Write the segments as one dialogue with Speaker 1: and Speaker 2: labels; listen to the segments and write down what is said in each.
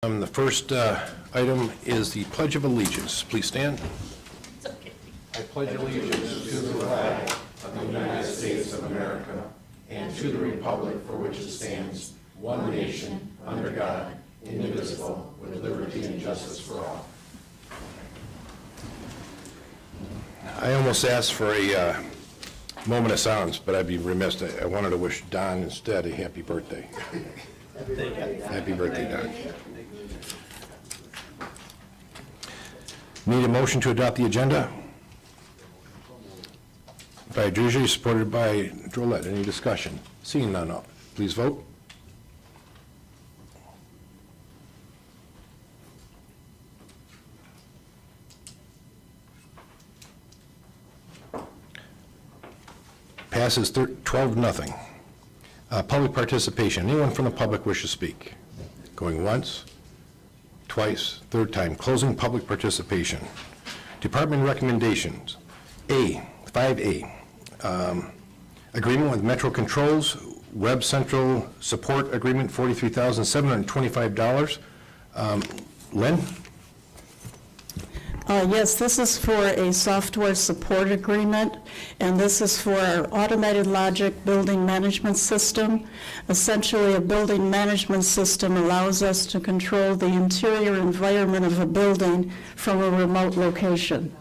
Speaker 1: The first item is the Pledge of Allegiance. Please stand. I pledge allegiance to the flag of the United States of America and to the republic for which it stands, one nation, under God, indivisible, with liberty and justice for all. I almost asked for a moment of silence, but I'd be remiss. I wanted to wish Don instead a happy birthday. Happy birthday, Don. Need a motion to adopt the agenda? By Druzy, supported by Drollet. Any discussion? Seeing none, please vote. Passes 12-0. Public participation. Anyone from the public wish to speak? Going once, twice, third time. Closing public participation. Department recommendations. 5A. Agreement with Metro Controls, Web Central Support Agreement, $43,725. Lynn?
Speaker 2: Yes, this is for a software support agreement, and this is for our automated logic building management system. Essentially, a building management system allows us to control the interior environment of a building from a remote location.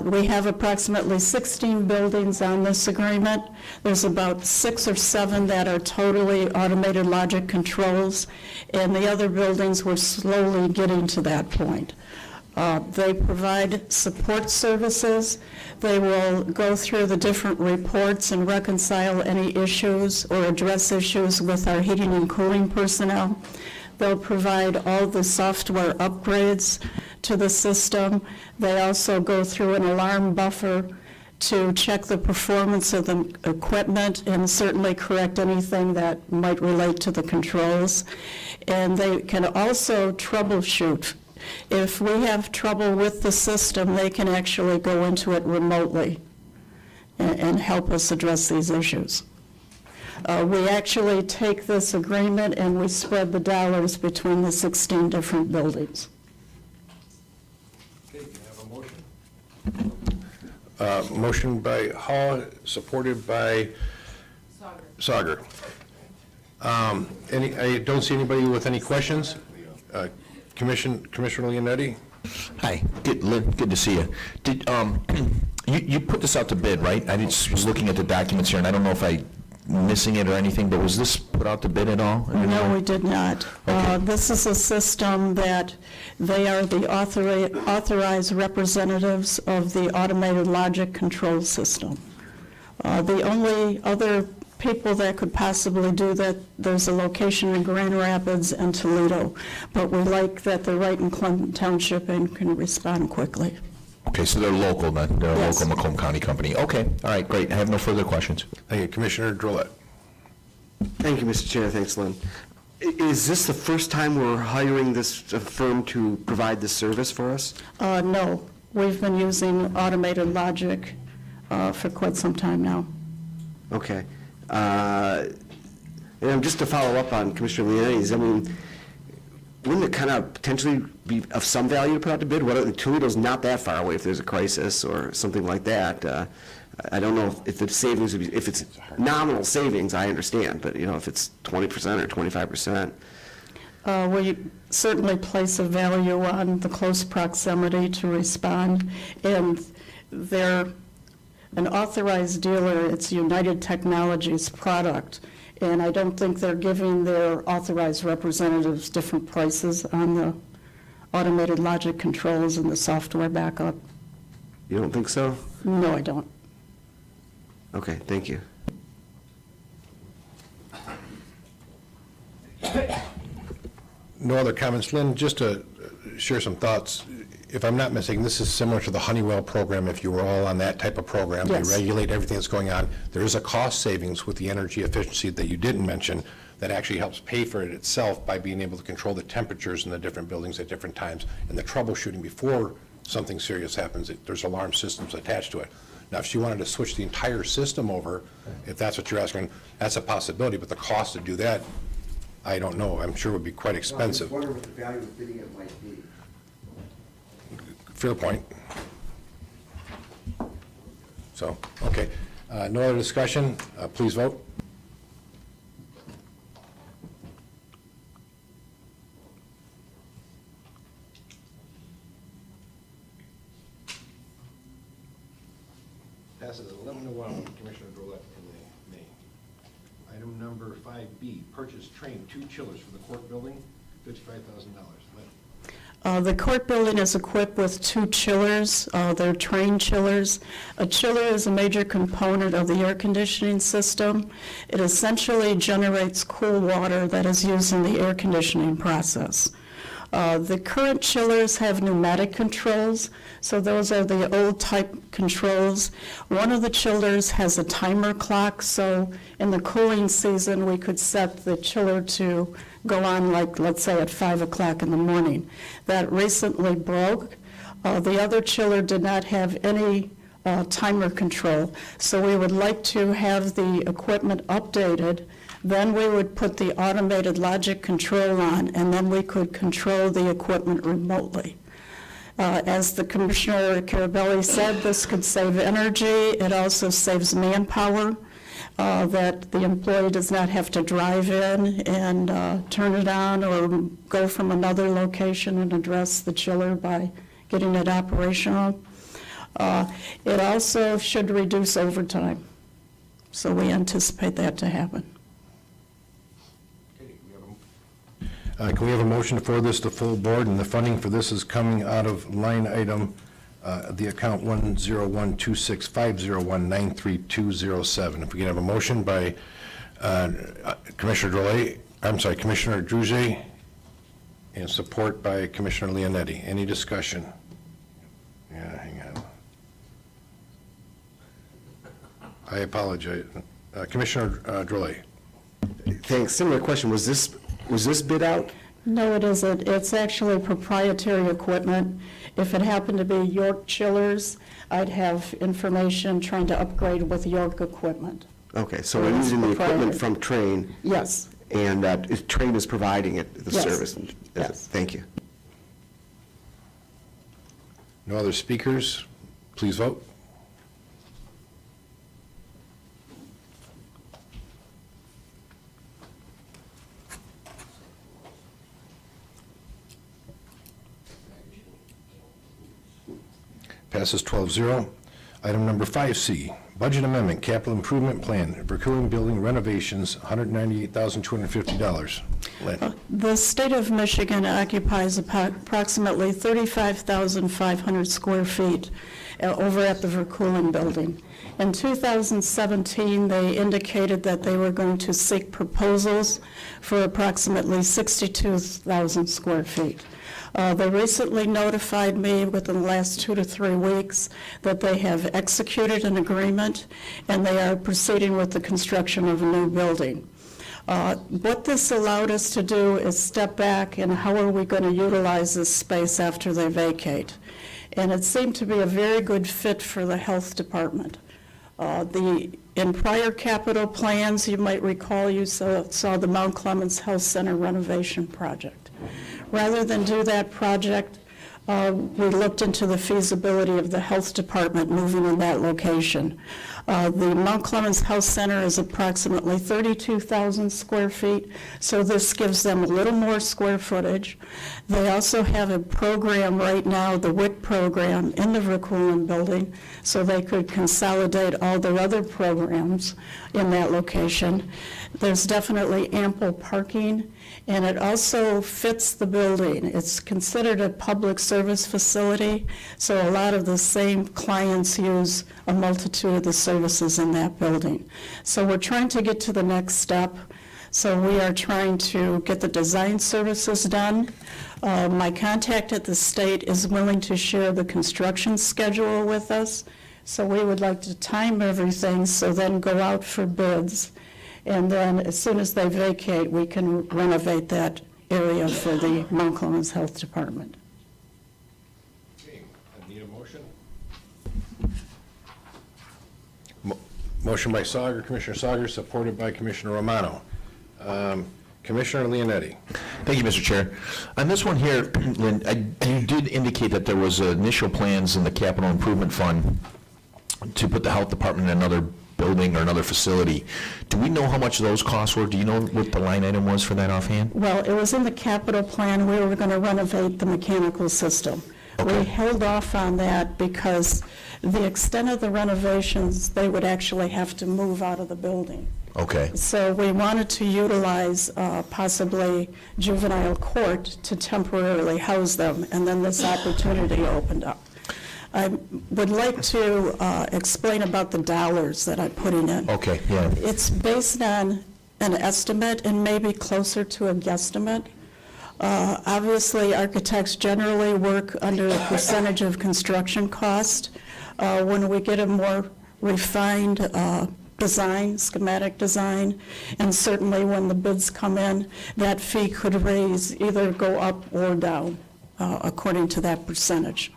Speaker 2: We have approximately 16 buildings on this agreement. There's about 6 or 7 that are totally automated logic controls, and the other buildings we're slowly getting to that point. They provide support services. They will go through the different reports and reconcile any issues or address issues with our heating and cooling personnel. They'll provide all the software upgrades to the system. They also go through an alarm buffer to check the performance of the equipment and certainly correct anything that might relate to the controls. And they can also troubleshoot. If we have trouble with the system, they can actually go into it remotely and help us address these issues. We actually take this agreement and we spread the dollars between the 16 different buildings.
Speaker 1: Okay, can I have a motion? Motion by Hall, supported by Sauger. I don't see anybody with any questions. Commissioner Leonetti?
Speaker 3: Hi, Lynn, good to see you. Did you put this out to bid, right? I just was looking at the documents here, and I don't know if I'm missing it or anything, but was this put out to bid at all?
Speaker 2: No, we did not. Okay. This is a system that they are the authorized representatives of the automated logic control system. The only other people that could possibly do that, there's a location in Grand Rapids and Toledo, but we like that they're right in Clinton Township and can respond quickly.
Speaker 3: Okay, so they're local then. They're
Speaker 2: yes.
Speaker 3: A local Macomb County company. Okay, all right, great. I have no further questions.
Speaker 1: Thank you. Commissioner Drollet.
Speaker 4: Thank you, Mr. Chair. Thanks, Lynn. Is this the first time we're hiring this firm to provide this service for us?
Speaker 2: No, we've been using automated logic for quite some time now.
Speaker 4: Okay. And just to follow up on Commissioner Leonetti's, I mean, wouldn't it kind of potentially be of some value to put out to bid? Toledo's not that far away if there's a crisis or something like that. I don't know if the savings would be, if it's nominal savings, I understand, but you know, if it's 20% or 25%.
Speaker 2: We certainly place a value on the close proximity to respond, and they're an authorized dealer. It's United Technologies product, and I don't think they're giving their authorized representatives different prices on the automated logic controls and the software backup.
Speaker 4: You don't think so?
Speaker 2: No, I don't.
Speaker 4: Okay, thank you.
Speaker 1: No other comments. Lynn, just to share some thoughts, if I'm not mistaken, this is similar to the Honeywell program. If you were all on that type of program,
Speaker 2: yes.
Speaker 1: They regulate everything that's going on. There is a cost savings with the energy efficiency that you didn't mention that actually helps pay for it itself by being able to control the temperatures in the different buildings at different times and the troubleshooting before something serious happens. There's alarm systems attached to it. Now, if she wanted to switch the entire system over, if that's what you're asking, that's a possibility, but the cost to do that I don't know. I'm sure it would be quite
Speaker 4: I was
Speaker 1: expensive.
Speaker 4: wondering what the value of bidding it might be.
Speaker 1: Fair point. So, okay. No other discussion? Please vote. Passes 11-1, Commissioner Drollet in the May. Item number 5B, purchase train 2 chillers for the court building, $55,000. Lynn.
Speaker 2: The court building is equipped with 2 chillers. They're train chillers. A chiller is a major component of the air conditioning system. It essentially generates cool water that is used in the air conditioning process. The current chillers have pneumatic controls, so those are the old type controls. One of the chillers has a timer clock, so in the cooling season, we could set the chiller to go on, like, let's say, at 5 o'clock in the morning. That recently broke. The other chiller did not have any timer control, so we would like to have the equipment updated. Then we would put the automated logic control on, and then we could control the equipment remotely. As the Commissioner Carabelli said, this could save energy. It also saves manpower, that the employee does not have to drive in and turn it on or go from another location and address the chiller by getting it operational. It also should reduce overtime, so we anticipate that to happen.
Speaker 1: Can we have a motion for this to full board, and the funding for this is coming out of line item, the account 1012650193207. If we can have a motion by Commissioner Drolet, I'm sorry, Commissioner Druge, and support by Commissioner Leonetti. Any discussion? Yeah, hang on. I apologize. Commissioner Drolet.
Speaker 4: Thanks. Similar question. Was this bid out?
Speaker 2: No, it isn't. It's actually proprietary equipment. If it happened to be York chillers, I'd have information trying to upgrade with York equipment.
Speaker 4: Okay, so we're using the equipment from Train,
Speaker 2: Yes.
Speaker 4: and Train is providing it, the
Speaker 2: Yes.
Speaker 4: service.
Speaker 2: Yes.
Speaker 4: Thank you.
Speaker 1: No other speakers? Please vote. Passes 12-0. Item number 5C, budget amendment, capital improvement plan, Vercooling building renovations, $198,250. Lynn.
Speaker 2: The state of Michigan occupies approximately 35,500 square feet over at the Vercooling building. In 2017, they indicated that they were going to seek proposals for approximately 62,000 square feet. They recently notified me within the last 2 to 3 weeks that they have executed an agreement and they are proceeding with the construction of a new building. What this allowed us to do is step back and how are we going to utilize this space after they vacate. And it seemed to be a very good fit for the health department. In prior capital plans, you might recall you saw the Mount Clemens Health Center renovation project. Rather than do that project, we looked into the feasibility of the health department moving in that location. The Mount Clemens Health Center is approximately 32,000 square feet, so this gives them a little more square footage. They also have a program right now, the WIC program, in the Vercooling building, so they could consolidate all their other programs in that location. There's definitely ample parking, and it also fits the building. It's considered a public service facility, so a lot of the same clients use a multitude of the services in that building. So we're trying to get to the next step. So we are trying to get the design services done. My contact at the state is willing to share the construction schedule with us. So we would like to time everything, so then go out for bids. And then as soon as they vacate, we can renovate that area for the Mount Clemens Health Department.
Speaker 1: Okay, I need a motion. Motion by Commissioner Sauger, supported by Commissioner Romano. Commissioner Leonetti.
Speaker 3: Thank you, Mr. Chair. On this one here, Lynn, you did indicate that there was initial plans in the capital improvement fund to put the health department in another building or another facility. Do we know how much those costs were? Do you know what the line item was for that offhand?
Speaker 2: Well, it was in the capital plan. We were going to renovate the mechanical system.
Speaker 3: Okay.
Speaker 2: We held off on that because the extent of the renovations, they would actually have to move out of the building.
Speaker 3: Okay.
Speaker 2: So we wanted to utilize possibly juvenile court to temporarily house them, and then this opportunity opened up. I would like to explain about the dollars that I'm putting in.
Speaker 3: Okay, yeah.
Speaker 2: It's based on an estimate and maybe closer to a guesstimate. Obviously, architects generally work under a percentage of construction cost. When we get a more refined design, schematic design, and certainly when the bids come in, that fee could either go up or down according to that percentage.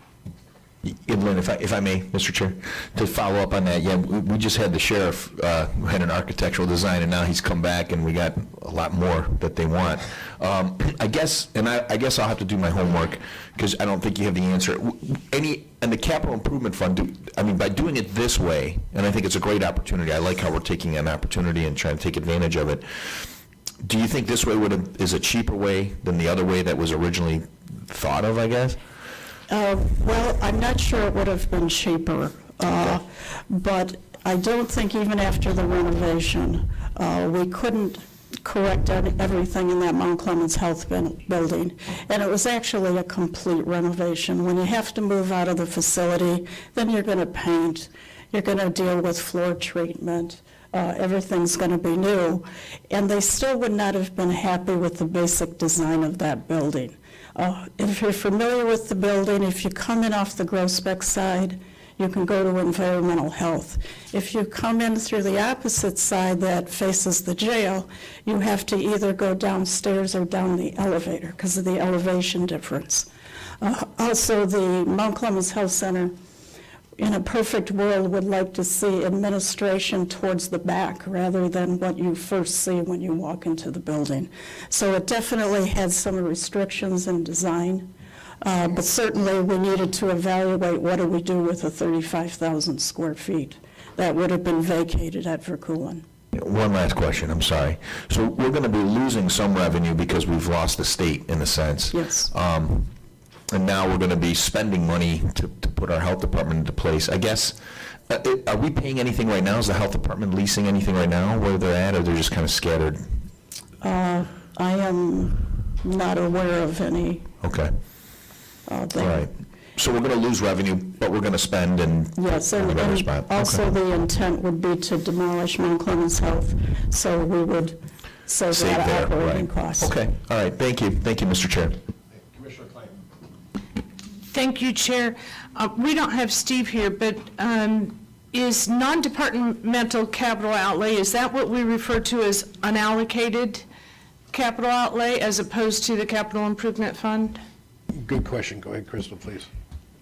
Speaker 3: Lynn, if I may, Mr. Chair, to follow up on that, yeah, we just had the sheriff who had an architectural design, and now he's come back, and we got a lot more that they want. I guess I'll have to do my homework, because I don't think you have the answer. And the capital improvement fund, by doing it this way, and I think it's a great opportunity, I like how we're taking an opportunity and trying to take advantage of it. Do you think this way is a cheaper way than the other way that was originally thought of, I guess?
Speaker 2: Well, I'm not sure it would have been cheaper, but I don't think even after the renovation, we couldn't correct everything in that Mount Clemens Health building. And it was actually a complete renovation. When you have to move out of the facility, then you're going to paint, you're going to deal with floor treatment, everything's going to be new. And they still would not have been happy with the basic design of that building. If you're familiar with the building, if you come in off the Groesbeck side, you can go to environmental health. If you come in through the opposite side that faces the jail, you have to either go downstairs or down the elevator because of the elevation difference. Also, the Mount Clemens Health Center, in a perfect world, would like to see administration towards the back rather than what you first see when you walk into the building. So it definitely had some restrictions in design, but certainly we needed to evaluate what do we do with the 35,000 square feet that would have been vacated at Verkulen.
Speaker 3: One last question, I'm sorry. So we're going to be losing some revenue because we've lost the state, in a sense.
Speaker 2: Yes.
Speaker 3: And now we're going to be spending money to put our health department into place. I guess, are we paying anything right now? Is the health department leasing anything right now where they're at, or they're just kind of scattered?
Speaker 2: I am not aware of any.
Speaker 3: Okay. All right. So we're going to lose revenue, but we're going to spend in
Speaker 2: Yes,
Speaker 3: another
Speaker 2: and
Speaker 3: spot.
Speaker 2: also
Speaker 3: Okay.
Speaker 2: the intent would be to demolish Mount Clemens Health, so we would save
Speaker 3: Save
Speaker 2: that
Speaker 3: there,
Speaker 2: operating
Speaker 3: right.
Speaker 2: costs.
Speaker 3: Okay, all right, thank you, Mr. Chair.
Speaker 1: Commissioner Klein.
Speaker 5: Thank you, Chair. We don't have Steve here, but is non-departmental capital outlay, is that what we refer to as unallocated capital outlay as opposed to the capital improvement fund?
Speaker 1: Good question. Go ahead, Crystal, please.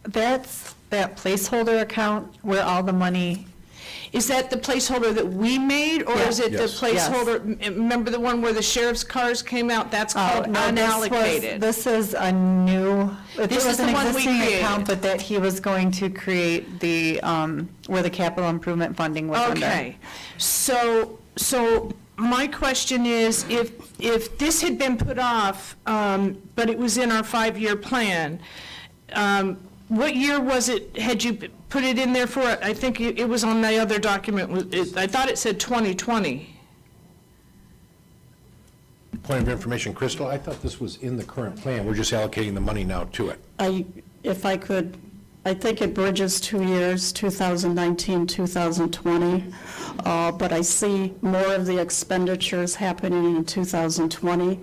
Speaker 6: That's that placeholder account where all the money,
Speaker 5: Is that the placeholder that we made, or is it the
Speaker 1: Yes.
Speaker 5: placeholder, remember the one where the sheriff's cars came out? That's called
Speaker 6: no,
Speaker 5: unallocated.
Speaker 6: this is a new,
Speaker 5: This
Speaker 6: it
Speaker 5: is
Speaker 6: was
Speaker 5: the
Speaker 6: an
Speaker 5: one we
Speaker 6: existing
Speaker 5: created.
Speaker 6: account, but that he was going to create the, where the capital improvement funding was under.
Speaker 5: Okay, so my question is, if this had been put off, but it was in our 5-year plan, what year was it, had you put it in there for? I think it was on the other document, I thought it said 2020.
Speaker 1: Point of information, Crystal, I thought this was in the current plan. We're just allocating the money now to it.
Speaker 2: If I could, I think it bridges 2 years, 2019, 2020, but I see more of the expenditures happening in 2020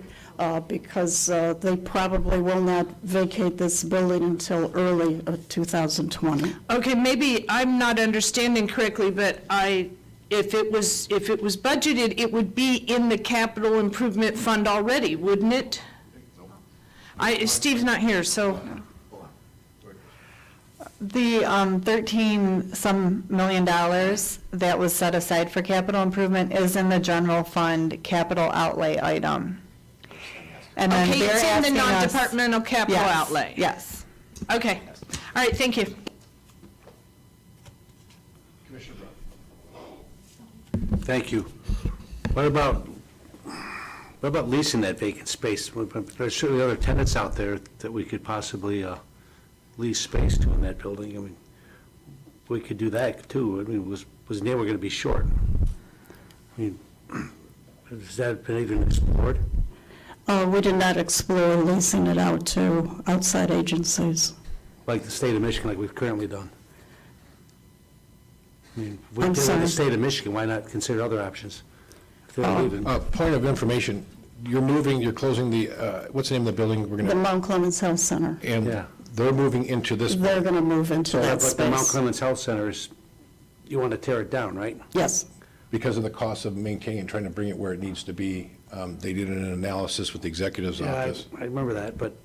Speaker 2: because they probably will not vacate this building until early 2020.
Speaker 5: Okay, maybe I'm not understanding correctly, but if it was budgeted, it would be in the capital improvement fund already, wouldn't it? Steve's not here, so.
Speaker 6: The 13-some million dollars that was set aside for capital improvement is in the general fund capital outlay item. And then
Speaker 5: Okay,
Speaker 6: they're
Speaker 5: it's in the
Speaker 6: asking us-
Speaker 5: non-departmental capital
Speaker 6: Yes,
Speaker 5: outlay?
Speaker 6: Yes.
Speaker 5: Okay, all right, thank you.
Speaker 1: Commissioner Brown.
Speaker 7: Thank you. What about leasing that vacant space? There's certainly other tenants out there that we could possibly lease space to in that building. I mean, we could do that too. I mean, was never going to be short. I mean, has that been even explored?
Speaker 2: We did not explore leasing it out to outside agencies.
Speaker 7: Like the state of Michigan, like we've currently done? I mean, if we
Speaker 2: I'm
Speaker 7: did with
Speaker 2: sorry?
Speaker 7: the state of Michigan, why not consider other options? If they're leaving.
Speaker 1: Point of information, you're closing the, what's the name of the building we're going
Speaker 2: The
Speaker 1: to,
Speaker 2: Mount Clemens Health Center,
Speaker 1: and
Speaker 7: Yeah.
Speaker 1: they're moving into this.
Speaker 2: they're going to move into that
Speaker 7: But the Mount
Speaker 2: space.
Speaker 7: Clemens Health Center is, you want to tear it down, right?
Speaker 2: Yes,
Speaker 1: Because of the cost of maintaining and trying to bring it where it needs to be. They did an analysis with the executive's
Speaker 7: Yeah,
Speaker 1: office.
Speaker 7: I remember that, but,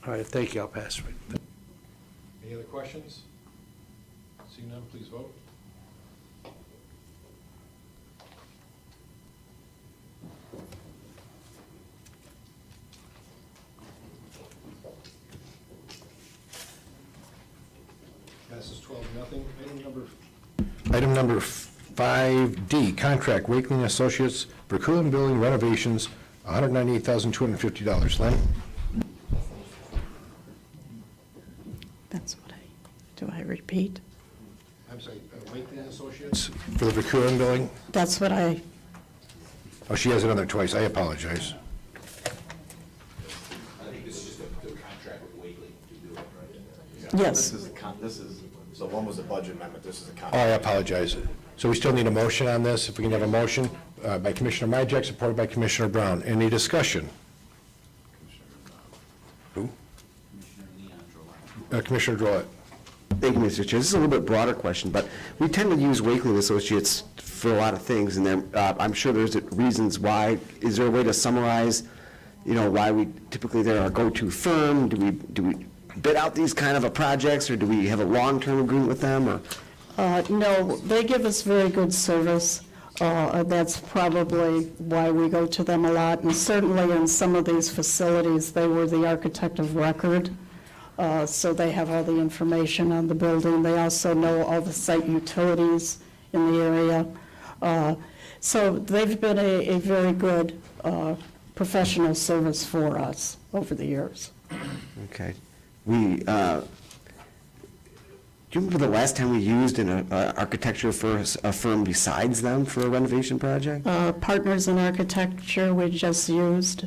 Speaker 7: all right, thank you, I'll pass.
Speaker 1: Any other questions? Seeing none, please vote. Passes 12-0. Item number 5D, contract Wakeling Associates for Cooling Building renovations, $198,250. Len?
Speaker 2: that's what do I repeat?
Speaker 1: I'm sorry, Wakeling Associates? For the Verculen building?
Speaker 2: That's what
Speaker 1: Oh, she has another twice, I apologize.
Speaker 3: I think this is just a contract with Wakely to do it, right?
Speaker 2: yes.
Speaker 8: So one was a budget amendment, this is a
Speaker 1: Oh,
Speaker 8: contract.
Speaker 1: I apologize. So we still need a motion on this, if we can have a motion by Commissioner Majek, supported by Commissioner Brown. Any discussion? Who? Commissioner Drollet.
Speaker 4: Thank you, Mr. Chair. This is a little bit broader question, but we tend to use Wakeling Associates for a lot of things, and I'm sure there's reasons why. Is there a way to summarize, why we typically they're our go-to firm? Do we bid out these kind of projects, or do we have a long-term agreement with them, or?
Speaker 2: No, they give us very good service. That's probably why we go to them a lot. And certainly in some of these facilities, they were the architect of record. So they have all the information on the building. They also know all the site utilities in the area. So they've been a very good professional service for us over the years.
Speaker 4: Okay. Do you remember the last time we used an architecture for a firm besides them for a renovation project?
Speaker 2: Partners in Architecture we just used.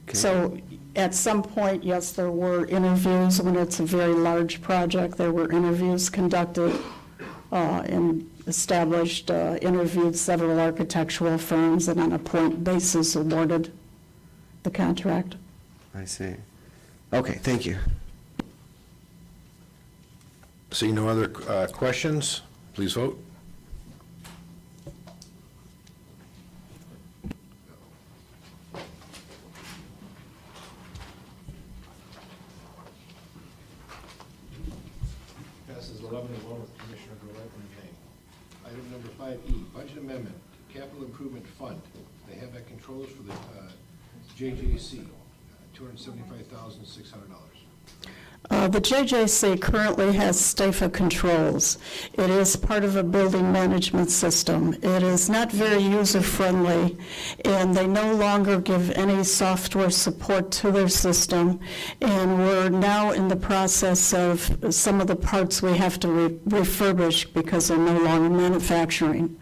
Speaker 4: Okay.
Speaker 2: So at some point, yes, there were interviews. When it's a very large project, there were interviews conducted and established, interviewed several architectural firms, and on a point basis awarded the contract.
Speaker 4: I see. Okay, thank you.
Speaker 1: Seeing no other questions, please vote. Passes 11-1 with Commissioner Drollet abstaining. Item number 5E, budget amendment, capital improvement fund. They have that controls for the JJC, $275,600.
Speaker 2: The JJC currently has STAFA controls. It is part of a building management system. It is not very user-friendly, and they no longer give any software support to their system, and we're now in the process of some of the parts we have to refurbish because they're no longer manufacturing.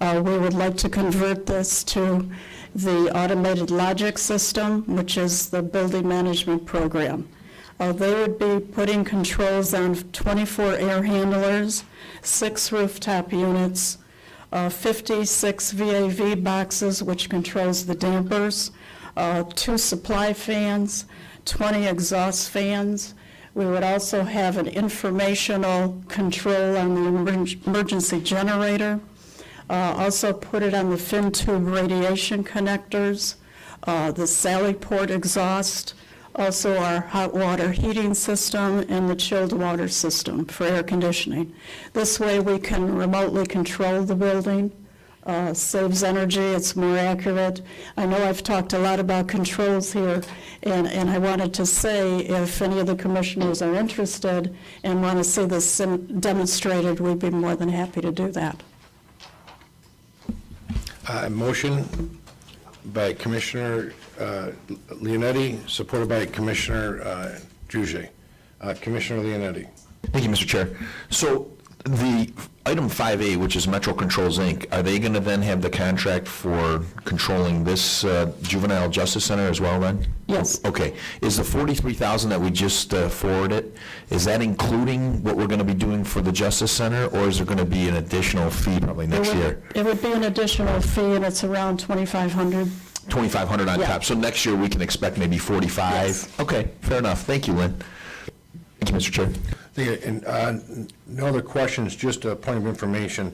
Speaker 2: We would like to convert this to the automated logic system, which is the building management program. They would be putting controls on 24 air handlers, 6 rooftop units, 56 VAV boxes, which controls the dampers, 2 supply fans, 20 exhaust fans. We would also have an informational control on the emergency generator, also put it on the fin tube radiation connectors, the Sally port exhaust, also our hot water heating system and the chilled water system for air conditioning. This way we can remotely control the building saves energy, it's more accurate. I know I've talked a lot about controls here, and I wanted to say, if any of the commissioners are interested and want to see this demonstrated, we'd be more than happy to do that.
Speaker 1: Motion by Commissioner Leonetti, supported by Commissioner Juge. Commissioner Leonetti.
Speaker 3: Thank you, Mr. Chair. So the item 5A, which is Metro Controls, Inc., are they going to then have the contract for controlling this juvenile justice center as well then?
Speaker 2: Yes.
Speaker 3: Okay. Is the $43,000 that we just forwarded, is that including what we're going to be doing for the justice center, or is there going to be an additional fee probably next year?
Speaker 2: It would be an additional fee, and it's around $2,500.
Speaker 3: $2,500 on
Speaker 2: Yeah.
Speaker 3: top. So next year we can expect maybe 45?
Speaker 2: Yes.
Speaker 3: Okay, fair enough. Thank you, Lynn. Thank you, Mr. Chair.
Speaker 1: And no other questions, just a point of information.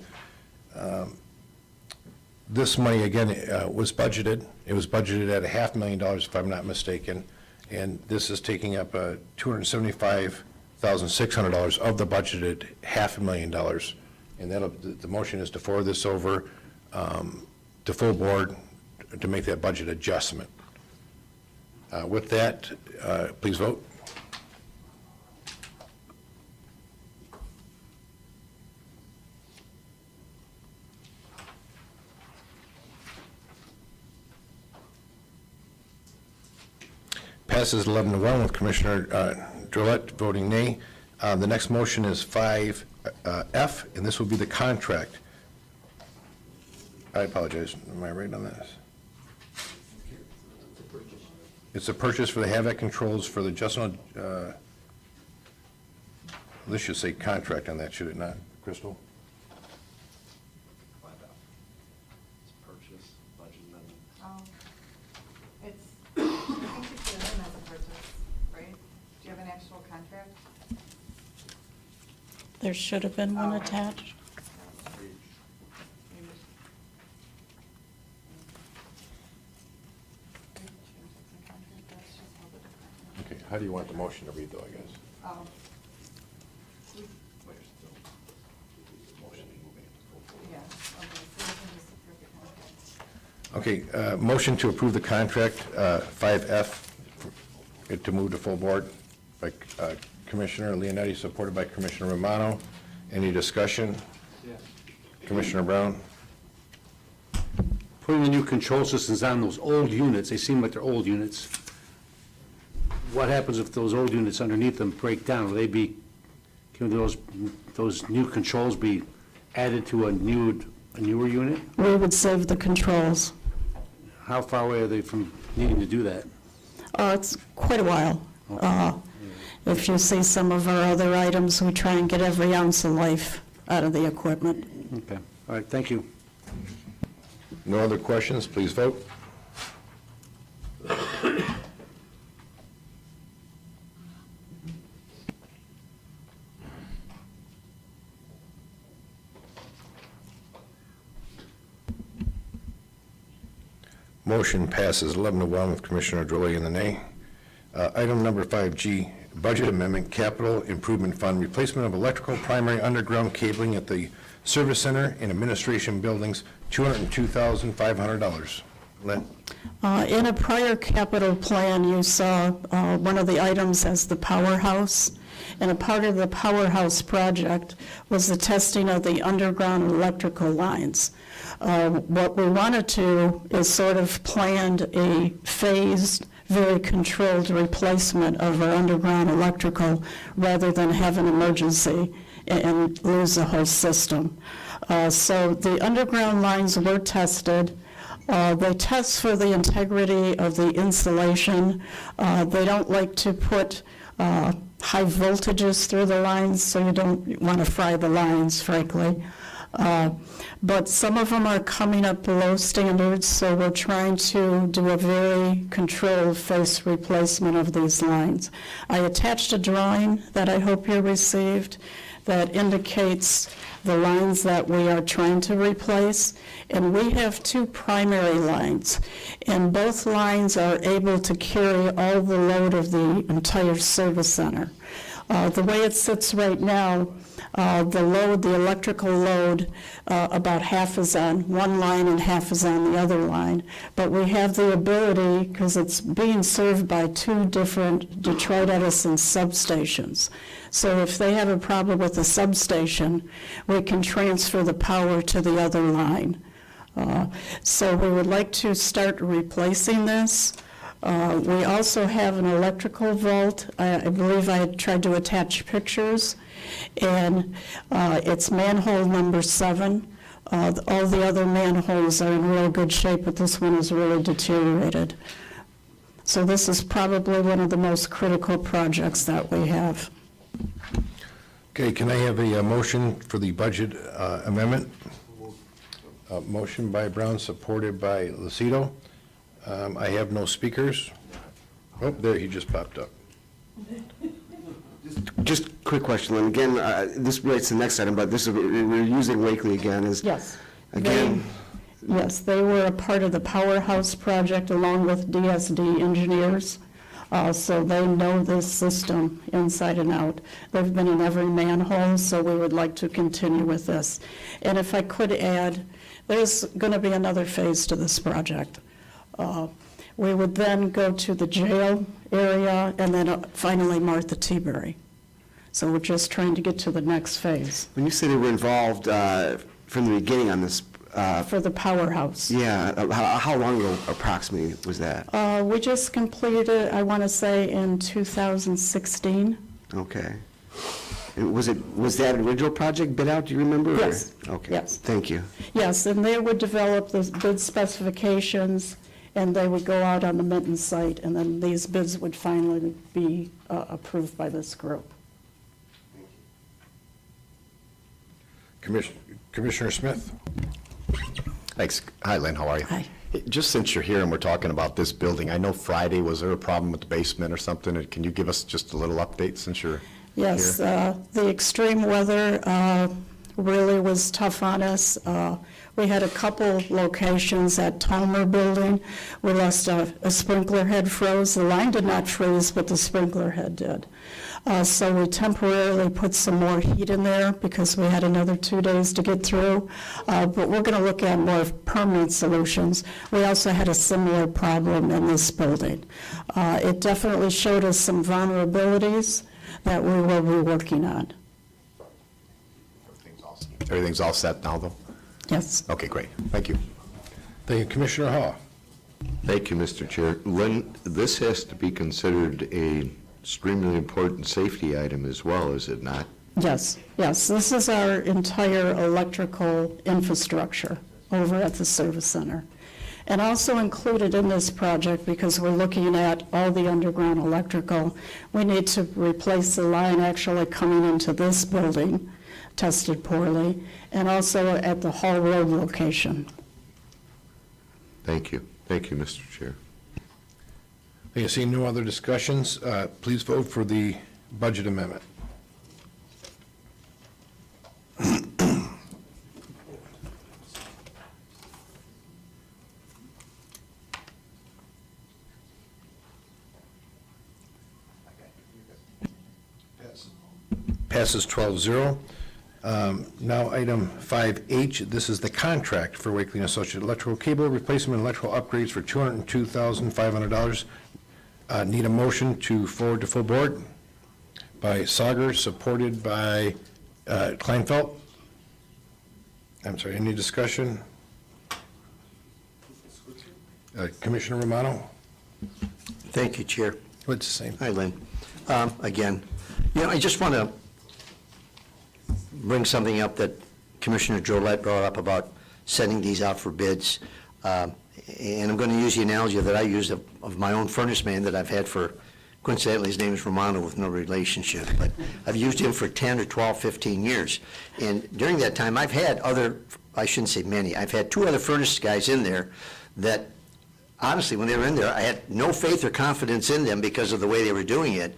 Speaker 1: This money, again, was budgeted. It was budgeted at $500,000, if I'm not mistaken, and this is taking up $275,600 of the budgeted $500,000. And the motion is to forward this over to full board to make that budget adjustment. With that, please vote. Passes 11-1 with Commissioner Drollet voting nay. The next motion is 5F, and this will be the contract. I apologize. Am I right on this? It's a purchase for the HVAC controls for the Justice. This should say contract on that, should it not, Crystal?
Speaker 8: It's purchase, budget amendment.
Speaker 6: It's, I think you put it in as a purchase, right? Do you have an actual contract?
Speaker 2: There should have been one attached.
Speaker 1: Okay, how do you want the motion to read, though, I guess? Okay, motion to approve the contract, 5F, to move to full board by Commissioner Leonetti, supported by Commissioner Romano. Any discussion?
Speaker 7: Yes.
Speaker 1: Commissioner Brown?
Speaker 7: Putting the new control systems on those old units, they seem like they're old units. What happens if those old units underneath them break down? Will they be, can those new controls be added to a newer unit?
Speaker 2: We would save the controls.
Speaker 7: How far away are they from needing to do that?
Speaker 2: It's quite a while. If you see some of our other items, we try and get every ounce of life out of the equipment.
Speaker 7: Okay, all right, thank you.
Speaker 1: No other questions, please vote. Motion passes 11-1 with Commissioner Drollet in the nay. Item number 5G, budget amendment, capital improvement fund, replacement of electrical primary underground cabling at the service center and administration buildings, $202,500. Lynn?
Speaker 2: In a prior capital plan, you saw one of the items as the powerhouse, and a part of the powerhouse project was the testing of the underground electrical lines. What we wanted to is sort of planned a phased, very controlled replacement of our underground electrical rather than have an emergency and lose the whole system. So the underground lines were tested. They test for the integrity of the insulation. They don't like to put high voltages through the lines, so you don't want to fry the lines, frankly. But some of them are coming up below standards, so we're trying to do a very controlled phase replacement of these lines. I attached a drawing that I hope you received that indicates the lines that we are trying to replace, and we have two primary lines, and both lines are able to carry all the load of the entire service center. The way it sits right now, the electrical load, about half is on one line and half is on the other line. But we have the ability, because it's being served by two different Detroit Edison substations. So if they have a problem with the substation, we can transfer the power to the other line. So we would like to start replacing this. We also have an electrical vault. I believe I had tried to attach pictures, and it's manhole number 7. All the other manholes are in real good shape, but this one is really deteriorated. So this is probably one of the most critical projects that we have.
Speaker 1: Okay, can I have a motion for the budget amendment? Motion by Brown, supported by Lucido. I have no speakers. Oh, there, he just popped up.
Speaker 4: Just a quick question, and again, this relates to the next item, but this is, we're using Wakely again, is...
Speaker 2: Yes.
Speaker 4: Again...
Speaker 2: Yes, they were a part of the Powerhouse project along with DSD engineers, so they know this system inside and out. They've been in every manhole, so we would like to continue with this. And if I could add, there's going to be another phase to this project. We would then go to the jail area and then finally Martha Teabury. So we're just trying to get to the next phase.
Speaker 4: When you say they were involved from the beginning on this...
Speaker 2: For the Powerhouse.
Speaker 4: Yeah, how long ago approximately was that?
Speaker 2: We just completed it, I want to say, in 2016.
Speaker 4: Okay. And was that original project bid out, do you remember?
Speaker 2: Yes.
Speaker 4: Okay.
Speaker 2: Yes.
Speaker 4: Thank you.
Speaker 2: Yes, and they would develop the bid specifications, and they would go out on the Minton site, and then these bids would finally be approved by this group.
Speaker 1: Commissioner Smith?
Speaker 9: Thanks. Hi, Lynn, how are you?
Speaker 2: Hi.
Speaker 9: Just since you're here and we're talking about this building, I know Friday, was there a problem with the basement or something? Can you give us just a little update since you're
Speaker 2: Yes,
Speaker 9: here?
Speaker 2: the extreme weather really was tough on us. We had a couple locations at Talmer Building. We lost a sprinkler head froze. The line did not freeze, but the sprinkler head did. So we temporarily put some more heat in there because we had another 2 days to get through. But we're going to look at more permanent solutions. We also had a similar problem in this building. It definitely showed us some vulnerabilities that we will be working on.
Speaker 9: Everything's all set now, though?
Speaker 2: Yes.
Speaker 9: Okay, great. Thank you.
Speaker 1: Thank you, Commissioner Hall.
Speaker 10: Thank you, Mr. Chair. Lynn, this has to be considered a extremely important safety item as well, is it not?
Speaker 2: Yes, yes. This is our entire electrical infrastructure over at the service center. And also included in this project, because we're looking at all the underground electrical, we need to replace the line actually coming into this building, tested poorly, and also at the Hall Road location.
Speaker 10: Thank you. Thank you, Mr. Chair.
Speaker 1: I see no other discussions. Please vote for the budget amendment. Passes 12-0. Now, item 5H, this is the contract for Wakely & Associates electrical cable replacement and electrical upgrades for $202,500. Need a motion to forward to full board by Sauger, supported by Kleinfeld. I'm sorry, any discussion? Commissioner Romano?
Speaker 11: Thank you, Chair.
Speaker 1: What's the same?
Speaker 11: Hi, Lynn. Again, I just want to bring something up that Commissioner Jolette brought up about sending these out for bids. And I'm going to use the analogy that I used of my own furnace man that I've had for, coincidentally, his name is Romano with no relationship, but I've used him for 10 or 12, 15 years. And during that time, I've had I shouldn't say many, I've had 2 other furnace guys in there that, honestly, when they were in there, I had no faith or confidence in them because of the way they were doing it.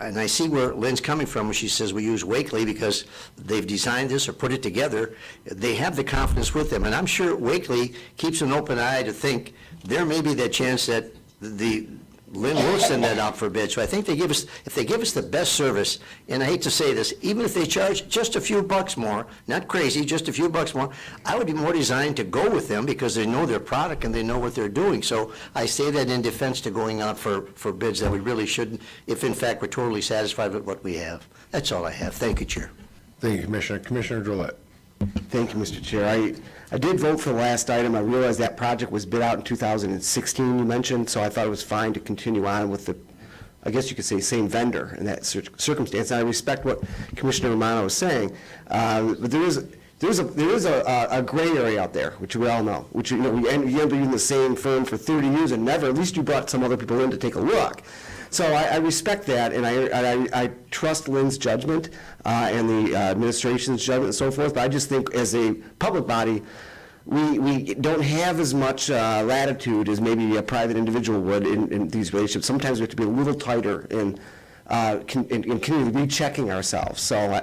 Speaker 11: And I see where Lynn's coming from when she says we use Wakely because they've designed this or put it together. They have the confidence with them. And I'm sure Wakely keeps an open eye to think there may be that chance that the Lynn will send that out for bid. So I think if they give us the best service, and I hate to say this, even if they charge just a few bucks more, not crazy, just a few bucks more, I would be more designed to go with them because they know their product and they know what they're doing. So I say that in defense to going out for bids that we really shouldn't, if in fact we're totally satisfied with what we have. That's all I have. Thank you, Chair.
Speaker 1: Thank you, Commissioner. Commissioner Drollet.
Speaker 4: Thank you, Mr. Chair. I did vote for the last item. I realized that project was bid out in 2016, you mentioned, so I thought it was fine to continue on with the, I guess you could say, same vendor in that circumstance. And I respect what Commissioner Romano was saying, but there is a gray area out there, which we all know, which, you know, you end up using the same firm for 30 years and never, at least you brought some other people in to take a look. So I respect that, and I trust Lynn's judgment and the administration's judgment and so forth, but I just think as a public body, we don't have as much latitude as maybe a private individual would in these relationships. Sometimes we have to be a little tighter in continually rechecking ourselves. So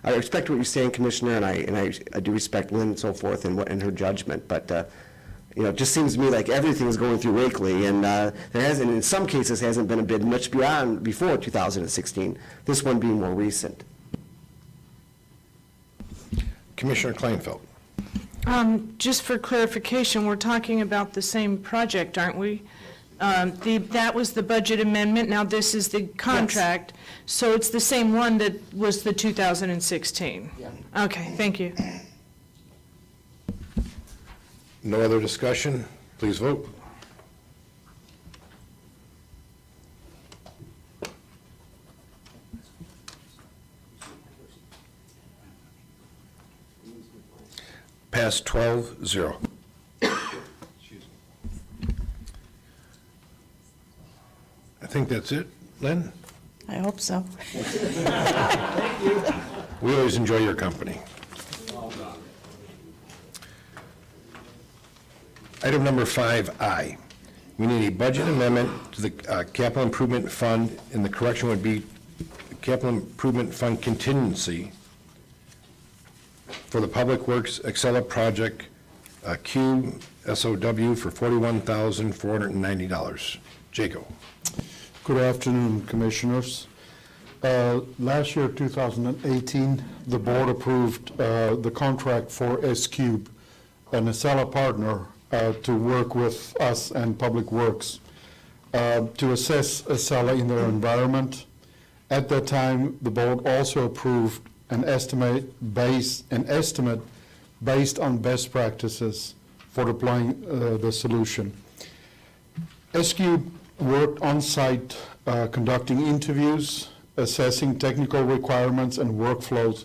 Speaker 4: I respect what you're saying, Commissioner, and I do respect Lynn and so forth and her judgment, but you know, it just seems to me like everything is going through Wakely, and there hasn't, in some cases, hasn't been a bid much before 2016, this one being more recent.
Speaker 1: Commissioner Kleinfeld.
Speaker 5: Just for clarification, we're talking about the same project, aren't we? That was the budget amendment, now this is the contract, so it's the same one that was the 2016? Yeah. Okay, thank you.
Speaker 1: No other discussion? Please vote. Pass 12-0. I think that's it. Lynn?
Speaker 2: I hope so.
Speaker 1: We always enjoy your company. Item number 5I. We need a budget amendment to the capital improvement fund, and the correction would be capital improvement fund contingency for the Public Works Excella project QSOW for $41,490. Jacob.
Speaker 12: Good afternoon, Commissioners. Last year, 2018, the board approved the contract for S-Cube, an Excella partner, to work with us and Public Works to assess Excella in their environment. At that time, the board also approved an estimate based on best practices for deploying the solution. S-Cube worked on site conducting interviews, assessing technical requirements and workflows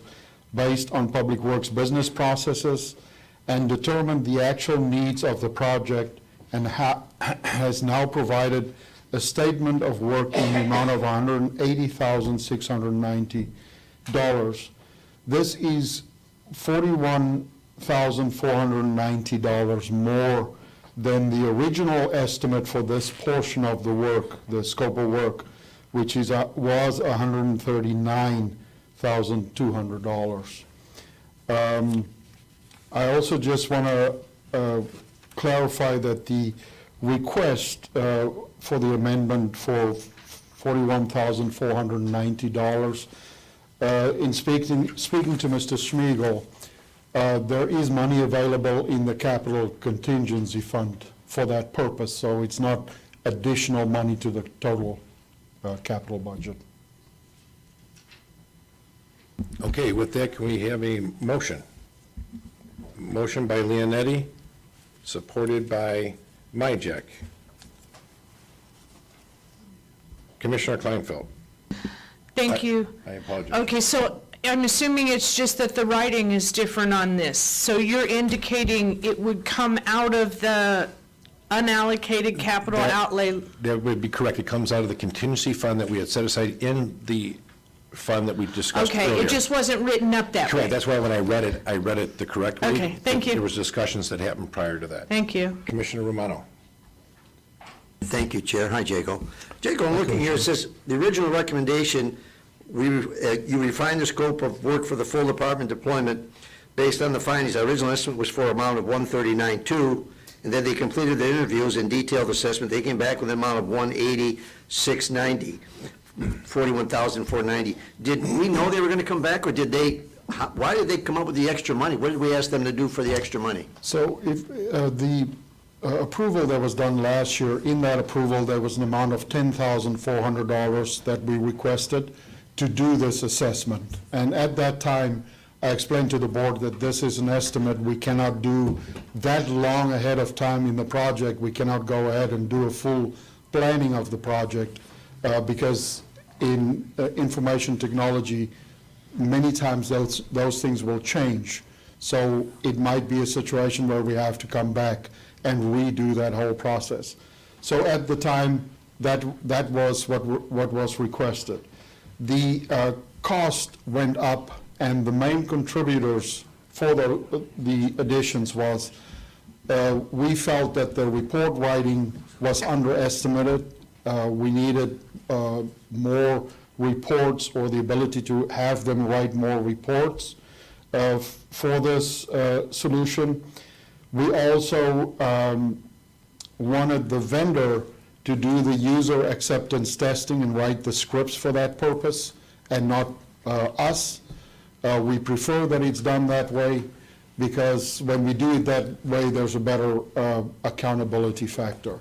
Speaker 12: based on Public Works business processes, and determined the actual needs of the project, and has now provided a statement of work in the amount of $180,690. This is $41,490 more than the original estimate for this portion of the work, the scope of work, which was $139,200. I also just want to clarify that the request for the amendment for $41,490, in speaking to Mr. Schmiegel, there is money available in the capital contingency fund for that purpose, so it's not additional money to the total capital budget.
Speaker 1: Okay, with that, can we have a motion? Motion by Leonetti, supported by Majek. Commissioner Kleinfeld.
Speaker 5: Thank you.
Speaker 1: I apologize.
Speaker 5: Okay, so I'm assuming it's just that the writing is different on this. So you're indicating it would come out of the unallocated capital outlay?
Speaker 1: That would be correct. It comes out of the contingency fund that we had set aside in the fund that we discussed earlier.
Speaker 5: Okay, it just wasn't written up that way?
Speaker 1: Correct. That's why when I read it the correct way.
Speaker 5: Okay, thank you.
Speaker 1: There was discussions that happened prior to that.
Speaker 5: Thank you.
Speaker 1: Commissioner Romano.
Speaker 11: Thank you, Chair. Hi, Jacob. Jacob, I'm looking here, it says, the original recommendation, you refine the scope of work for the full department deployment based on the findings. Our original estimate was for an amount of $139,200, and then they completed their interviews and detailed assessment. They came back with an amount of $180,690, $41,490. Did we know they were going to come back, or did they, why did they come up with the extra money? What did we ask them to do for the extra money?
Speaker 12: So if the approval that was done last year, in that approval, there was an amount of $10,400 that we requested to do this assessment. And at that time, I explained to the board that this is an estimate. We cannot do that long ahead of time in the project. We cannot go ahead and do a full planning of the project because in information technology, many times those things will change. So it might be a situation where we have to come back and redo that whole process. So at the time, that was what was requested. The cost went up, and the main contributors for the additions was we felt that the report writing was underestimated. We needed more reports, or the ability to have them write more reports for this solution. We also wanted the vendor to do the user acceptance testing and write the scripts for that purpose, and not us. We prefer that it's done that way, because when we do it that way, there's a better accountability factor.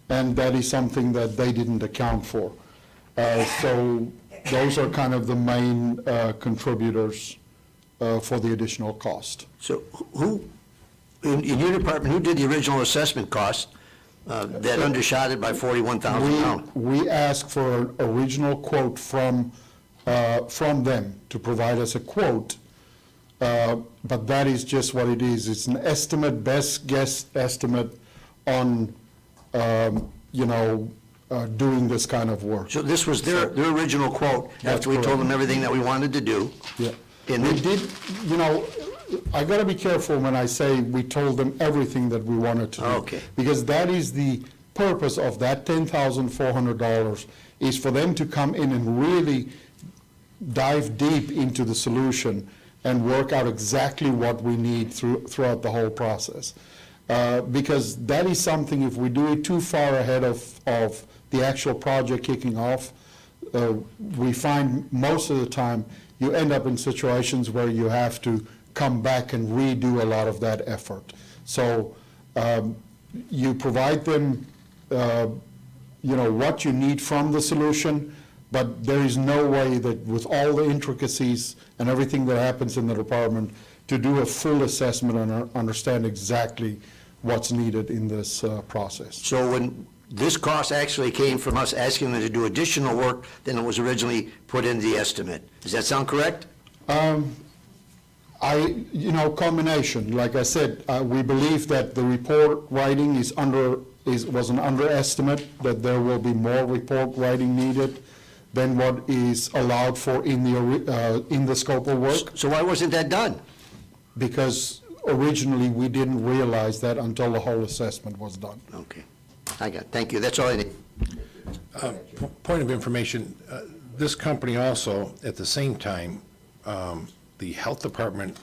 Speaker 12: And that is something that they didn't account for. So those are kind of the main contributors for the additional cost.
Speaker 11: So who, in your department, who did the original assessment cost that undershot it by $41,000?
Speaker 12: We asked for an original quote from them to provide us a quote, but that is just what it is. It's an estimate, best guess estimate on, doing this kind of work.
Speaker 11: So this was their original quote after we told them everything that we wanted to do?
Speaker 12: Yeah.
Speaker 11: And
Speaker 12: We did, I got to be careful when I say we told them everything that we wanted to do.
Speaker 11: Okay.
Speaker 12: Because that is the purpose of that $10,400, is for them to come in and really dive deep into the solution and work out exactly what we need throughout the whole process. Because that is something, if we do it too far ahead of the actual project kicking off, we find most of the time you end up in situations where you have to come back and redo a lot of that effort. So you provide them, what you need from the solution, but there is no way that with all the intricacies and everything that happens in the department to do a full assessment and understand exactly what's needed in this process.
Speaker 11: So when this cost actually came from us asking them to do additional work than it was originally put in the estimate. Does that sound correct?
Speaker 12: Combination. Like I said, we believe that the report writing was an underestimate, that there will be more report writing needed than what is allowed for in the scope of work.
Speaker 11: So why wasn't that done?
Speaker 12: Because originally we didn't realize that until the whole assessment was done.
Speaker 11: Okay. Thank you. That's all I need.
Speaker 1: Point of information, this company also, at the same time, the health department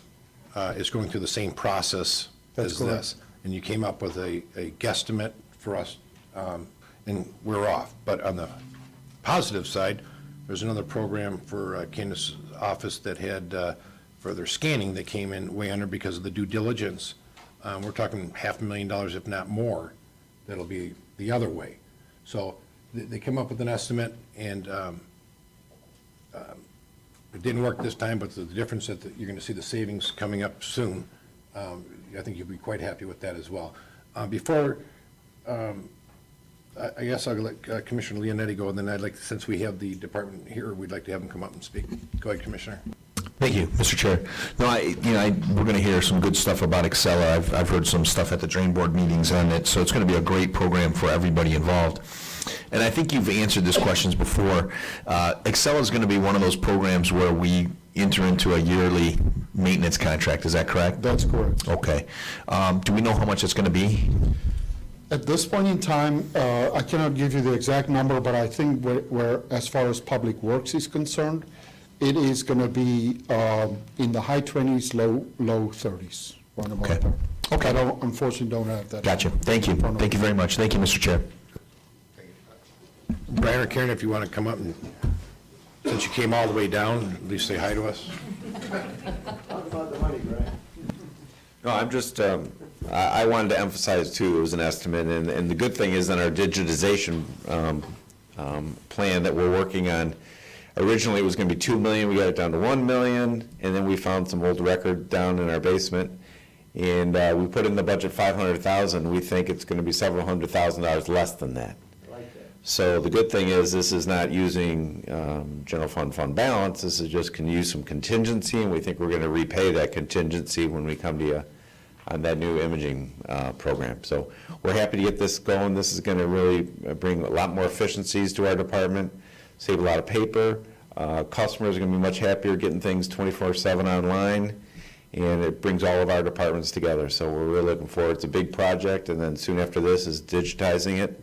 Speaker 1: is going through the same process as this. And you came up with a guesstimate for us, and we're off. But on the positive side, there's another program for Candace's office that had, for their scanning, that came in way under because of the due diligence. We're talking $500,000, if not more, that'll be the other way. So they come up with an estimate, and it didn't work this time, but the difference that you're going to see the savings coming up soon, I think you'll be quite happy with that as well. Before, I guess I'll let Commissioner Leonetti go, and then I'd like, since we have the department here, we'd like to have him come up and speak. Go ahead, Commissioner.
Speaker 3: Thank you, Mr. Chair. No, we're going to hear some good stuff about Excella. I've heard some stuff at the Drain Board meetings on it, so it's going to be a great program for everybody involved. And I think you've answered these questions before. Excella is going to be one of those programs where we enter into a yearly maintenance contract. Is that correct?
Speaker 12: That's correct.
Speaker 3: Okay. Do we know how much it's going to be?
Speaker 12: At this point in time, I cannot give you the exact number, but I think where as far as Public Works is concerned, it is going to be in the high 20s, low 30s, round about
Speaker 3: Okay.
Speaker 12: there.
Speaker 3: Okay.
Speaker 12: I unfortunately don't have that.
Speaker 3: Gotcha. Thank you. Thank you very much. Thank you, Mr. Chair.
Speaker 1: Brian or Karen, if you want to come up and, since you came all the way down, at least say hi to us.
Speaker 8: No, I'm just, I wanted to emphasize too, it was an estimate, and the good thing is in our digitization plan that we're working on, originally it was going to be 2 million, we got it down to 1 million, and then we found some old record down in our basement, and we put in the budget 500,000. We think it's going to be several $100,000 less than that. So the good thing is this is not using general fund balance, this is just can use some contingency, and we think we're going to repay that contingency when we come to you on that new imaging program. So we're happy to get this going. This is going to really bring a lot more efficiencies to our department, save a lot of paper. Customers are going to be much happier getting things 24/7 online, and it brings all of our departments together. So we're really looking forward. It's a big project, and then soon after this is digitizing it.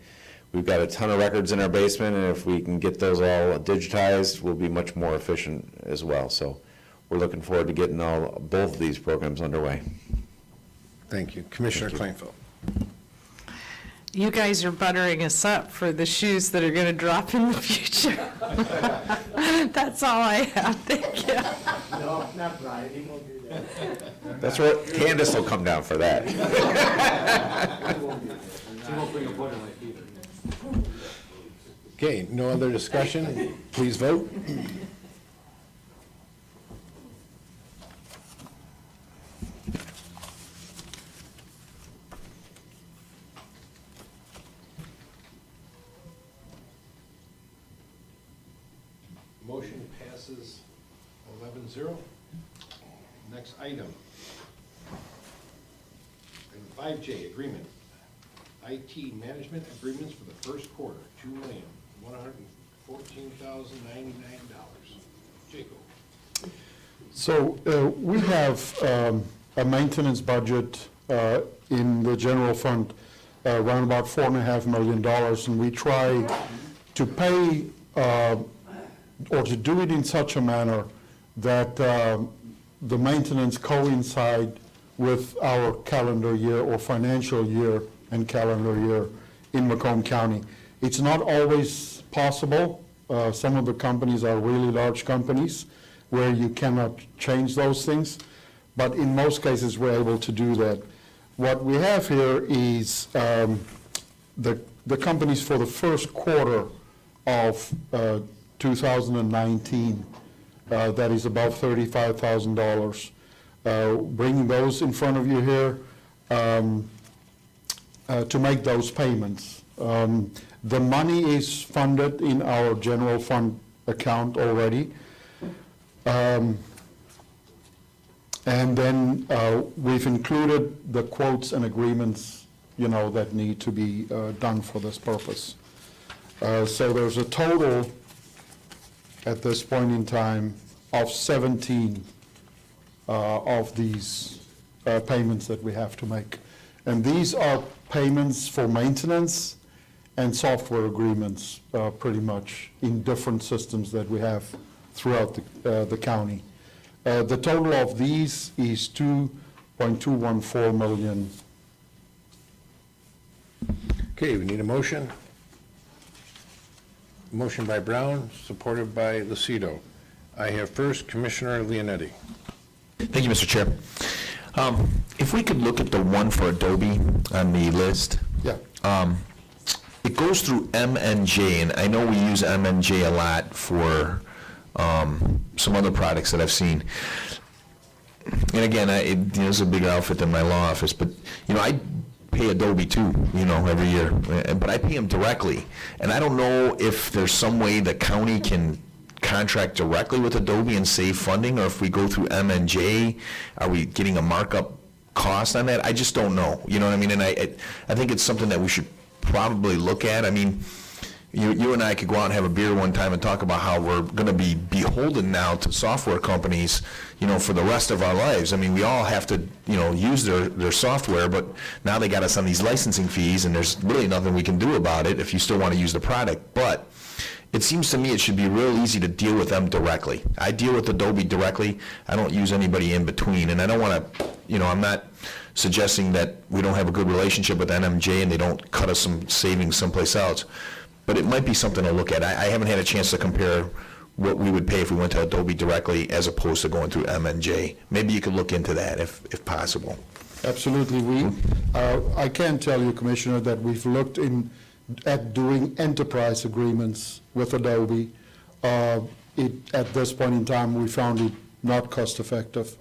Speaker 8: We've got a ton of records in our basement, and if we can get those all digitized, we'll be much more efficient as well. So we're looking forward to getting both of these programs underway.
Speaker 1: Thank you. Commissioner Kleinfeld.
Speaker 5: You guys are buttering us up for the shoes that are going to drop in the future. That's all I have. Thank you.
Speaker 11: No, not Brian, he won't do that.
Speaker 8: That's what, Candace will come down for that.
Speaker 11: He won't bring a butter knife either.
Speaker 1: Okay, no other discussion? Please vote. Motion passes 11-0. Next item. Item 5J, agreement. IT management agreements for the first quarter, $2,114,099. Jacob.
Speaker 12: So we have a maintenance budget in the general fund around about $4.5 million, and we try to pay or to do it in such a manner that the maintenance coincide with our calendar year or financial year and calendar year in Macomb County. It's not always possible. Some of the companies are really large companies where you cannot change those things, but in most cases we're able to do that. What we have here is the companies for the first quarter of 2019 that is above $35,000. Bringing those in front of you here to make those payments. The money is funded in our general fund account already. And then we've included the quotes and agreements, that need to be done for this purpose. So there's a total at this point in time of 17 of these payments that we have to make. And these are payments for maintenance and software agreements, pretty much, in different systems that we have throughout the county. The total of these is $2.214 million.
Speaker 1: Okay, we need a motion. Motion by Brown, supported by Lucido. I have first Commissioner Leonetti.
Speaker 3: Thank you, Mr. Chair. If we could look at the one for Adobe on the list.
Speaker 12: Yeah.
Speaker 3: It goes through M&J, and I know we use M&J a lot for some other products that I've seen. And again, it's a bigger outfit than my law office, but, I pay Adobe too, every year, but I pay them directly. And I don't know if there's some way the county can contract directly with Adobe and save funding, or if we go through M&J, are we getting a markup cost on that? I just don't know, you know what I mean? And I think it's something that we should probably look at. I mean, you and I could go out and have a beer one time and talk about how we're going to be beholden now to software companies, for the rest of our lives. I mean, we all have to, use their software, but now they got us on these licensing fees, and there's really nothing we can do about it if you still want to use the product. But it seems to me it should be real easy to deal with them directly. I deal with Adobe directly. I don't use anybody in between, and I don't want to, I'm not suggesting that we don't have a good relationship with NMJ and they don't cut us some savings someplace else, but it might be something to look at. I haven't had a chance to compare what we would pay if we went to Adobe directly as opposed to going through MNJ. Maybe you could look into that if possible.
Speaker 12: Absolutely. I can tell you, Commissioner, that we've looked at doing enterprise agreements with Adobe. At this point in time, we found it not cost-effective.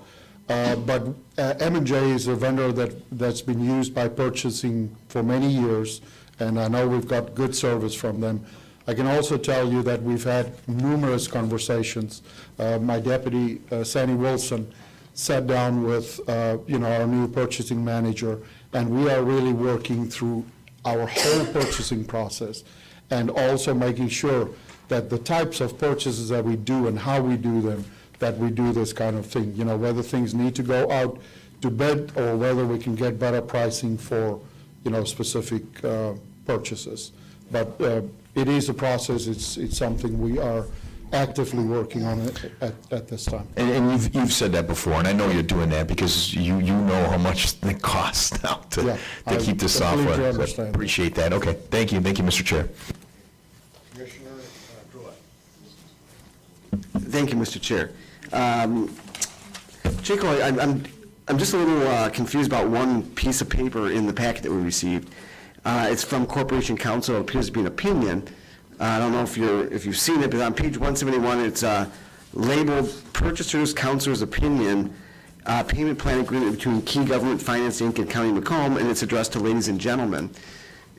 Speaker 12: But M&J is a vendor that's been used by purchasing for many years, and I know we've got good service from them. I can also tell you that we've had numerous conversations. My deputy, Sandy Wilson, sat down with, our new purchasing manager, and we are really working through our whole purchasing process, and also making sure that the types of purchases that we do and how we do them, that we do this kind of thing, whether things need to go out to bid or whether we can get better pricing for, specific purchases. But it is a process. It's something we are actively working on it at this time.
Speaker 3: And you've said that before, and I know you're doing that because you know how much it costs now to keep the software.
Speaker 12: completely understand.
Speaker 3: Appreciate that. Okay, thank you, Mr. Chair.
Speaker 1: Commissioner Drollet.
Speaker 4: Thank you, Mr. Chair. Jaco, I'm just a little confused about one piece of paper in the packet that we received. It's from Corporation Counsel. It appears to be an opinion. I don't know if you've seen it, but on page 171, it's labeled Purchasers Counselor's Opinion, Payment Plan Agreement between Key Government Finance Inc. and County Macomb, and it's addressed to ladies and gentlemen.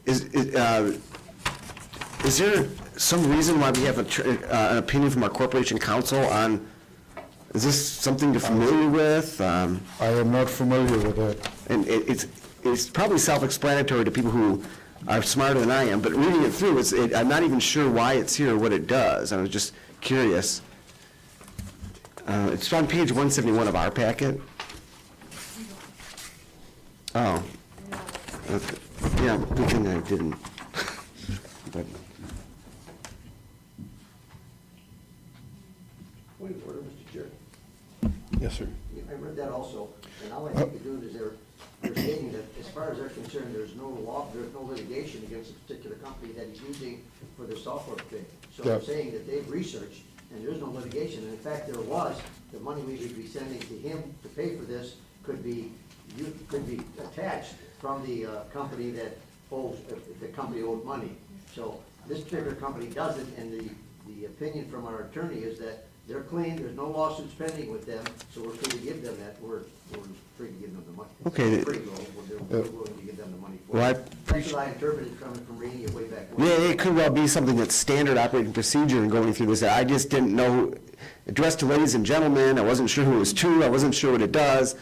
Speaker 4: Is there some reason why we have an opinion from our Corporation Counsel on, is this something you're familiar with?
Speaker 12: I am not familiar with that.
Speaker 4: And it's probably self-explanatory to people who are smarter than I am, but reading it through, I'm not even sure why it's here or what it does. I was just curious. It's on page 171 of our packet. Oh. Okay. Yeah, good thing I didn't. But.
Speaker 11: Point of order, Mr. Chair.
Speaker 1: Yes, sir.
Speaker 11: I read that also, and all I think they're doing is they're stating that as far as they're concerned, there's no litigation against a particular company that he's using for their software thing. So they're saying that they've researched, and there's no litigation, and in fact, there was, the money we would be sending to him to pay for this could be attached from the company that owes, the company owed money. So this particular company doesn't, and the opinion from our attorney is that they're clean, there's no lawsuits pending with them, so we're free to give them that, we're free to give them the money.
Speaker 4: Okay.
Speaker 11: Free, we're willing to give them the money for
Speaker 4: Well, I
Speaker 11: it. That's what I interpreted from reading it way back when.
Speaker 4: Yeah, it could well be something that's standard operating procedure in going through this. I just didn't know, addressed to ladies and gentlemen, I wasn't sure who it was to, I wasn't sure what it does.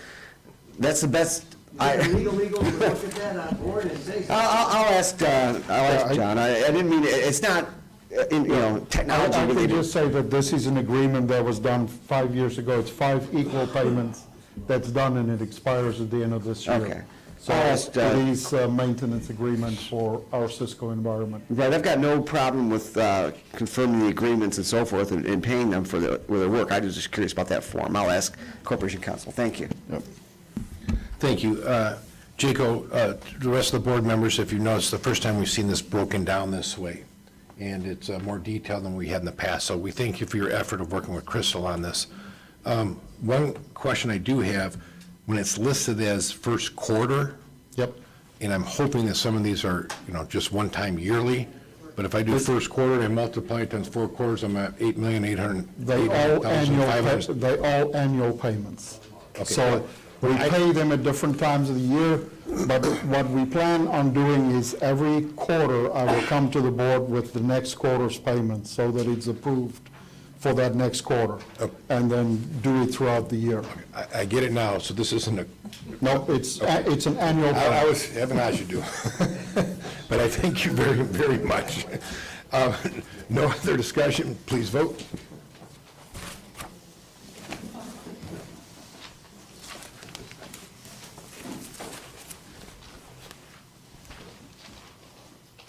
Speaker 4: That's the best.
Speaker 11: Legal, look at that on board and say something.
Speaker 4: I'll ask John. I didn't mean, it's not, technology
Speaker 12: I can
Speaker 4: related.
Speaker 12: just say that this is an agreement that was done 5 years ago. It's 5 equal payments that's done, and it expires at the end of this year.
Speaker 4: Okay.
Speaker 12: So
Speaker 4: I'll ask,
Speaker 12: it is a maintenance agreement for our Cisco environment.
Speaker 4: Right, I've got no problem with confirming the agreements and so forth and paying them for their work. I was just curious about that form. I'll ask Corporation Counsel. Thank you.
Speaker 1: Thank you. Jaco, the rest of the board members, if you notice, the first time we've seen this broken down this way, and it's more detailed than we had in the past. So we thank you for your effort of working with Crystal on this. One question I do have, when it's listed as first quarter,
Speaker 12: Yep.
Speaker 1: and I'm hoping that some of these are, just one time yearly, but if I do first quarter and I multiply it times 4 quarters, I'm at
Speaker 12: They all annual payments.
Speaker 1: Okay.
Speaker 12: So we pay them at different times of the year, but what we plan on doing is every quarter, I will come to the board with the next quarter's payment so that it's approved for that next quarter, and then do it throughout the year.
Speaker 1: I get it now, so this isn't a...
Speaker 12: No, it's an annual payment.
Speaker 1: I was having as you do. But I thank you very, very much. No other discussion, please vote.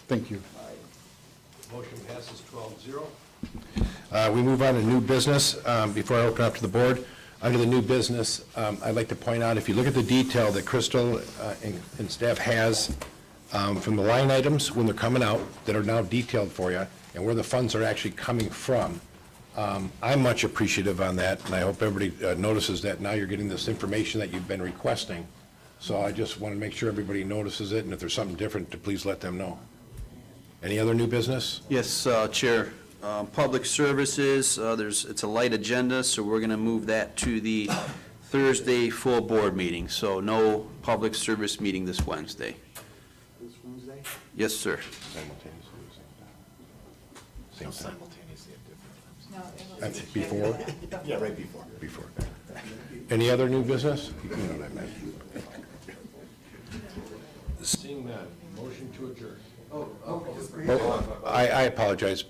Speaker 12: Thank you.
Speaker 1: Motion passes 12-0. We move on to new business. Before I open up to the board, under the new business, I'd like to point out, if you look at the detail that Crystal and staff has from the line items when they're coming out, that are now detailed for you, and where the funds are actually coming from, I'm much appreciative on that, and I hope everybody notices that now you're getting this information that you've been requesting. So I just want to make sure everybody notices it, and if there's something different, to please let them know. Any other new business?
Speaker 13: Yes, Chair. Public Services, it's a light agenda, so we're going to move that to the Thursday full board meeting. So no public service meeting this Wednesday.
Speaker 4: This Wednesday?
Speaker 13: Yes, sir.
Speaker 1: Same time.
Speaker 6: No, it was.
Speaker 1: That's before?
Speaker 9: Yeah, right before.
Speaker 1: Before. Any other new business? You know what I meant. Seeing none, motion to adjourn. I apologize.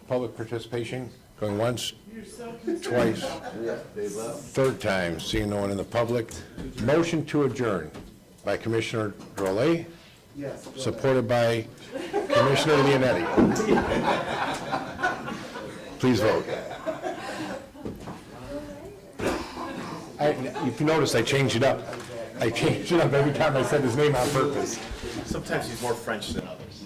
Speaker 1: Public participation, going once, twice, third time, seeing no one in the public. Motion to adjourn by Commissioner Drolet, supported by Commissioner Leonetti. Please vote. If you notice, I changed it up. I changed it up every time I said his name on purpose.
Speaker 9: Sometimes he's more French than others.